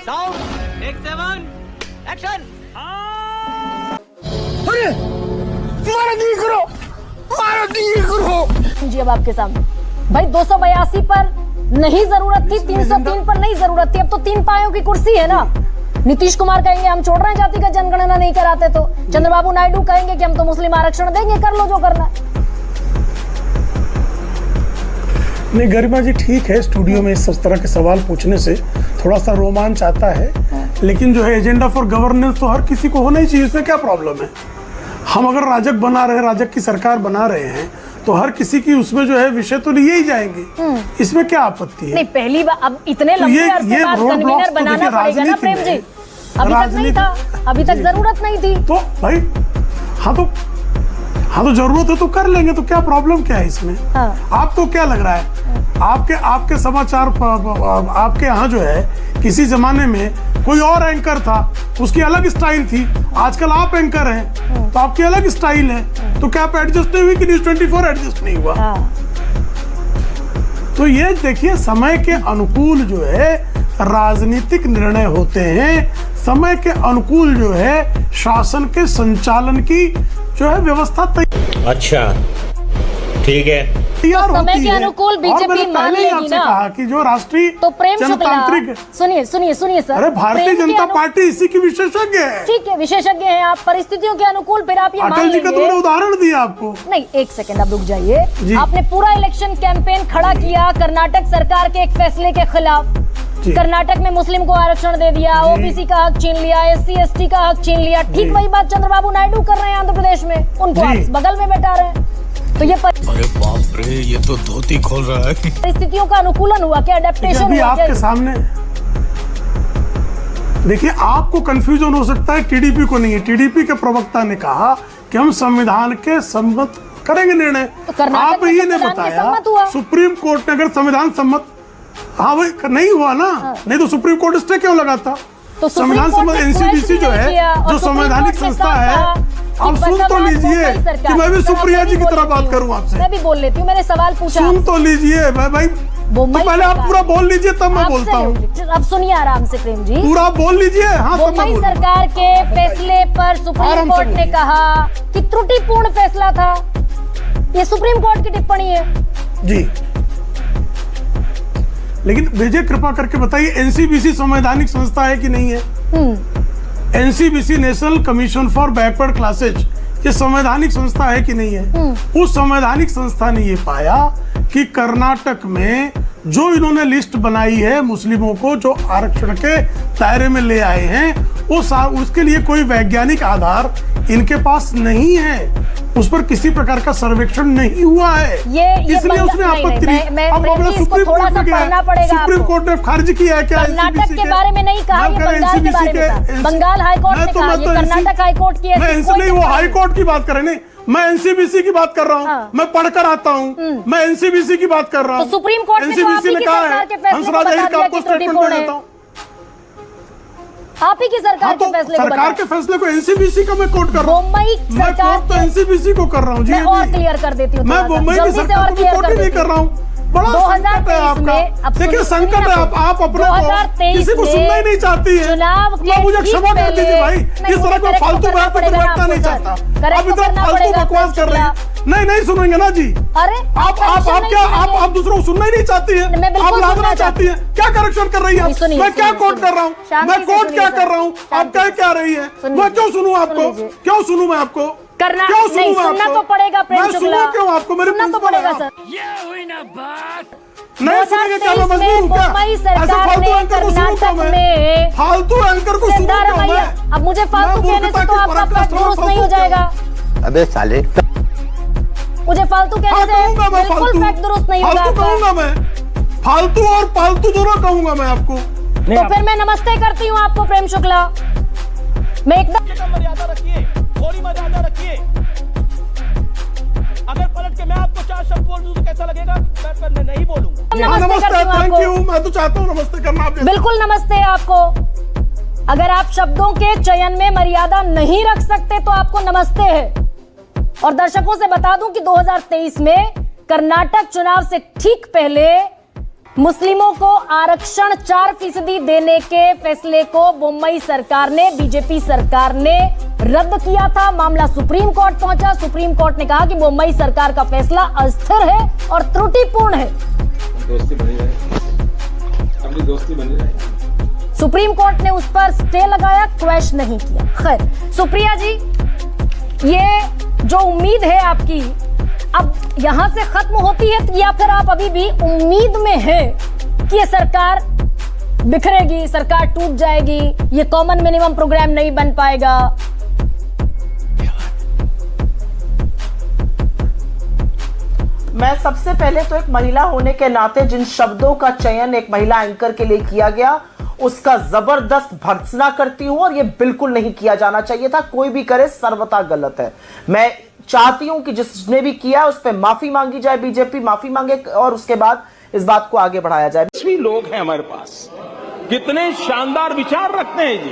Sound take 7 action. अरे मारो दी करो, मारो दी करो जी। अब आपके सामने भाई 282 पर नहीं जरूरत थी, 303 पर नहीं जरूरत थी, अब तो 3 पायों की कुर्सी है ना। नीतीश कुमार कहेंगे हम छोड़ रहे हैं जातिगत जनगणना नहीं कराते तो, चंद्रबाबू नायडू कहेंगे कि हम तो मुस्लिम आरक्षण देंगे, कर लो जो करना है। नहीं गरिमा जी ठीक है, स्टूडियो में इस तरह के सवाल पूछने से थोड़ा सा रोमांच आता है, लेकिन जो है एजेंडा फॉर गवर्नेंस तो हर किसी को होना ही चाहिए, इसमें क्या प्रॉब्लम है। हम अगर राजग बना रहे हैं, राजग की सरकार बना रहे हैं, तो हर किसी की उसमें जो है विषय तो लिए ही जाएंगे, इसमें क्या आपत्ति है। नहीं पहली बार अब इतने लंबे अरसे बाद कन्वीनर बनाना पड़ेगा ना प्रेम जी, अभी तक नहीं था, अभी तक जरूरत नहीं थी तो भाई हाँ तो जरूरत है तो कर लेंगे, तो क्या प्रॉब्लम क्या है इसमें। आपको क्या लग रहा है, आपके समाचार आपके यहाँ जो है किसी जमाने में कोई और एंकर था, उसकी अलग स्टाइल थी, आजकल आप एंकर हैं तो आपकी अलग स्टाइल है, तो क्या आप एडजस्ट नहीं हुई कि न्यूज़ 24 एडजस्ट नहीं हुआ। तो ये देखिए समय के अनुकूल जो है राजनीतिक निर्णय होते हैं, समय के अनुकूल जो है शासन के संचालन की जो है व्यवस्था अच्छा ठीक है तैयार तो समय होती के है। अनुकूल बीजेपी मान लेगी ना, कहा कि जो राष्ट्रीय तो प्रेम जनतांत्रिक, सुनिए सर, अरे भारतीय जनता पार्टी इसी की विशेषज्ञ है। ठीक है विशेषज्ञ हैं आप, परिस्थितियों के अनुकूल फिर आप ये मान अटल जी का लेंगे। तुमने उदाहरण दिया आपको। नहीं एक सेकंड आप रुक जाइए, आपने पूरा इलेक्शन कैंपेन खड़ा किया कर्नाटक सरकार के एक फैसले के खिलाफ। कर्नाटक में मुस्लिम को आरक्षण दे दिया, ओबीसी का हक छीन लिया, SC ST का हक छीन लिया। ठीक वही बात चंद्रबाबू नायडू कर रहे हैं आंध्र प्रदेश में, उनको आप बगल में बैठा रहे हैं। तो ये अरे बाप रे, ये तो धोती खोल रहा है। परिस्थितियों का अनुकूलन हुआ क्या, अडेप्टेशन हुआ क्या? आपके सामने देखिए, आपको कंफ्यूजन हो सकता है, टीडीपी को नहीं है। टीडीपी के प्रवक्ता ने कहा कि हम संविधान के सम्मत करेंगे निर्णय, तो आप ये ने बताया सुप्रीम कोर्ट ने अगर संविधान सम्मत, हाँ भाई नहीं हुआ ना, नहीं तो सुप्रीम कोर्ट स्टे क्यों लगाता। तो संविधान सम्मत NCBC जो है, जो संवैधानिक संस्था है, आप सुन तो लीजिए कि मैं भी सुप्रिया जी की तरह बात करूं आपसे। मैं भी बोल लेती हूँ, मैंने सवाल पूछा, सुन तो लीजिए भाई, तो पहले आप पूरा बोल लीजिए तब मैं बोलता हूँ। अब सुनिए आराम से प्रेम जी, पूरा बोल लीजिए। हाँ मुंबई सरकार के फैसले पर सुप्रीम कोर्ट ने कहा कि त्रुटिपूर्ण फैसला था, ये सुप्रीम कोर्ट की टिप्पणी है जी। लेकिन विजय कृपा करके बताइए, NCBC संवैधानिक संस्था है कि नहीं है। NCBC national commission for backward classes, ये संवैधानिक संस्था है कि नहीं है। उस संवैधानिक संस्था ने ये पाया कि कर्नाटक में जो इन्होंने लिस्ट बनाई है मुस्लिमों को जो आरक्षण के दायरे में ले आए हैं, उसके लिए कोई वैज्ञानिक आधार इनके पास नहीं है, उस पर किसी प्रकार का सर्वेक्षण नहीं हुआ है, इसलिए उसने आपत्ति सुप्रीम कोर्ट ने खारिज किया है। क्या कर्नाटक के बारे में नहीं कहा, ये बंगाल के बारे में था। बंगाल हाईकोर्ट ने कहा, ये कर्नाटक हाईकोर्ट की नहीं, वो हाईकोर्ट की बात करें, नहीं मैं NCBC की बात कर रहा हूँ, मैं पढ़कर आता हूँ, मैं NCBC की बात कर रहा हूँ। सुप्रीम कोर्ट ने NCBC ने कहा है, हंसराज अहीर का आपको स्टेटमेंट दे देता हूँ। आप ही की सरकार के फैसले को, सरकार के फैसले को NCBC का मैं कोट कर रहा हूँ। मैं कोट तो NCBC को कर रहा हूँ जी। मैं और क्लियर कर देती हूँ, मैं मुंबई की सरकार को कोट ही नहीं कर रहा हूँ। बड़ा संकट है आपका, देखिए संकट है। आप अपने को किसी को सुनना ही नहीं चाहती है। मुझे क्षमा कर दीजिए भाई, इस तरह को फालतू बात पर बैठना नहीं चाहता। आप इतना फालतू बकवास कर रहे हैं। नहीं सुनेंगे ना जी। अरे आप क्या आप दूसरों को सुनना ही नहीं चाहती है, आप लादना चाहती है। क्या करेक्शन कर रही है, मैं क्या कोट कर रहा हूँ, मैं कोट क्या कर रहा हूँ, आप कह क्या रही है, मैं क्यों सुनूं आपको, क्यों सुनूं मैं आपको, करना क्यों नहीं, सुनना तो पड़ेगा प्रेम शुक्ला, मैं सुनूं क्यों आपको, मेरे सुनना तो पड़ेगा सर। ये हुई ना बात, नहीं सुनेंगे क्या, मैं मजबूर हूँ क्या? ऐसे फालतू एंकर को सुनूं क्या मैं, फालतू एंकर को सुनूं क्या मैं? अब मुझे फालतू कहने से तो आपका फैक्ट दुरुस्त नहीं हो जाएगा। अबे साले, मुझे फालतू कहने से बिल्कुल फैक्ट दुरुस्त नहीं होगा। फालतू कहूंगा मैं, फालतू और पालतू दोनों कहूंगा मैं आपको। तो फिर मैं नमस्ते करती हूँ आपको प्रेम शुक्ला, मैं एकदम मर्यादा रखिए, थोड़ी मर्यादा रखिए। अगर पलट के मैं आपको 4 शब्द बोल दूं तो कैसा लगेगा? मैं नहीं बोलूंगा। नमस्ते, थैंक यू, मैं तो चाहता हूँ नमस्ते करना। बिल्कुल नमस्ते आपको। अगर आप शब्दों के चयन में मर्यादा नहीं रख सकते तो आपको नमस्ते है। और दर्शकों से बता दूं कि 2023 में कर्नाटक चुनाव से ठीक पहले मुस्लिमों को आरक्षण 4% देने के फैसले को मुंबई सरकार ने, बीजेपी सरकार ने रद्द किया था। मामला सुप्रीम कोर्ट पहुंचा। सुप्रीम कोर्ट ने कहा कि मुंबई सरकार का फैसला अस्थिर है और त्रुटिपूर्ण है। दोस्ती बनी रहे, अपनी दोस्ती बनी रहे। सुप्रीम कोर्ट ने उस पर स्टे लगाया, क्वैश नहीं किया। खैर सुप्रिया जी, ये जो उम्मीद है आपकी अब यहां से खत्म होती है या फिर आप अभी भी उम्मीद में है कि ये सरकार बिखरेगी, सरकार टूट जाएगी, ये कॉमन मिनिमम प्रोग्राम नहीं बन पाएगा? मैं सबसे पहले तो एक महिला होने के नाते जिन शब्दों का चयन एक महिला एंकर के लिए किया गया उसका जबरदस्त भर्त्सना करती हूं और यह बिल्कुल नहीं किया जाना चाहिए था। कोई भी करे सर्वथा गलत है। मैं चाहती हूं कि जिसने भी किया उस पर माफी मांगी जाए, बीजेपी माफी मांगे और उसके बाद इस बात को आगे बढ़ाया जाए। लोग हैं हमारे पास, कितने शानदार विचार रखते हैं जी।